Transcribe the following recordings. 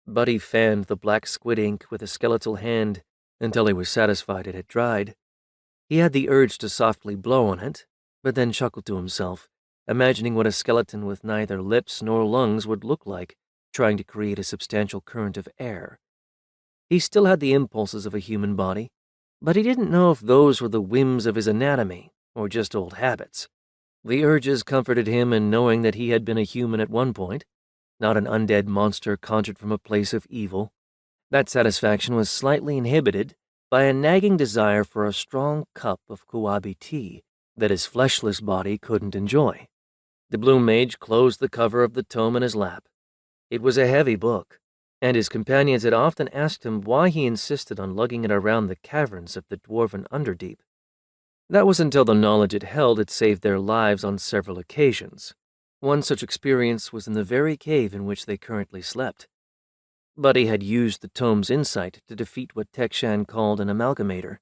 Buddy fanned the black squid ink with a skeletal hand until he was satisfied it had dried. He had the urge to softly blow on it, but then chuckled to himself, imagining what a skeleton with neither lips nor lungs would look like, trying to create a substantial current of air. He still had the impulses of a human body, but he didn't know if those were the whims of his anatomy or just old habits. The urges comforted him in knowing that he had been a human at one point, not an undead monster conjured from a place of evil. That satisfaction was slightly inhibited by a nagging desire for a strong cup of Kuwabi tea that his fleshless body couldn't enjoy. The Blue Mage closed the cover of the tome in his lap. It was a heavy book, and his companions had often asked him why he insisted on lugging it around the caverns of the dwarven Underdeep. That was until the knowledge it held had saved their lives on several occasions. One such experience was in the very cave in which they currently slept. Buddy had used the tome's insight to defeat what Tekshan called an amalgamator.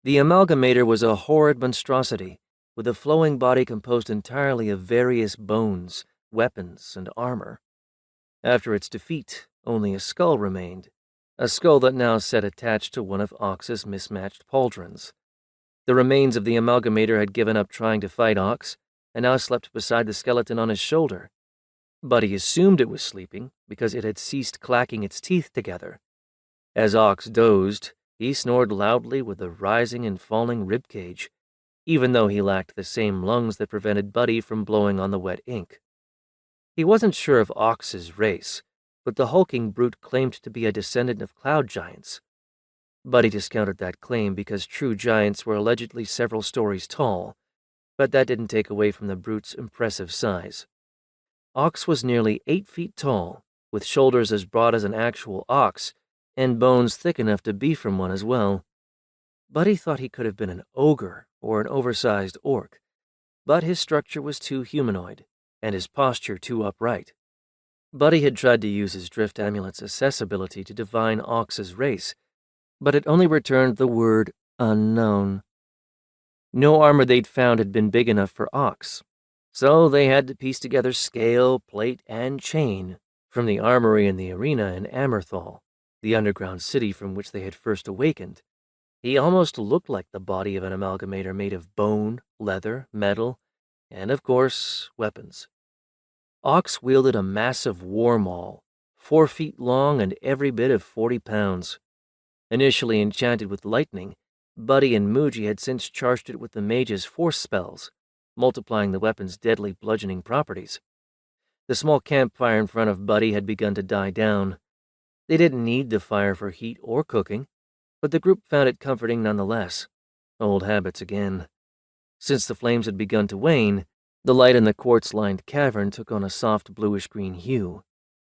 The amalgamator was a horrid monstrosity with a flowing body composed entirely of various bones, weapons, and armor. After its defeat, only a skull remained, a skull that now sat attached to one of Ox's mismatched pauldrons. The remains of the amalgamator had given up trying to fight Ox, and now slept beside the skeleton on his shoulder. Buddy assumed it was sleeping because it had ceased clacking its teeth together. As Ox dozed, he snored loudly with a rising and falling ribcage, even though he lacked the same lungs that prevented Buddy from blowing on the wet ink. He wasn't sure of Ox's race, but the hulking brute claimed to be a descendant of cloud giants. Buddy discounted that claim because true giants were allegedly several stories tall, but that didn't take away from the brute's impressive size. Ox was nearly 8 feet tall, with shoulders as broad as an actual ox, and bones thick enough to be from one as well. Buddy thought he could have been an ogre or an oversized orc, but his structure was too humanoid, and his posture too upright. Buddy had tried to use his drift amulet's accessibility to divine Ox's race, but it only returned the word unknown. No armor they'd found had been big enough for Ox, so they had to piece together scale, plate, and chain from the armory in the arena in Amorthal, the underground city from which they had first awakened. He almost looked like the body of an amalgamator made of bone, leather, metal, and, of course, weapons. Ox wielded a massive war maul, 4 feet long and every bit of 40 pounds. Initially enchanted with lightning, Buddy and Muji had since charged it with the mage's force spells, multiplying the weapon's deadly bludgeoning properties. The small campfire in front of Buddy had begun to die down. They didn't need the fire for heat or cooking, but the group found it comforting nonetheless. Old habits again. Since the flames had begun to wane, the light in the quartz-lined cavern took on a soft bluish-green hue.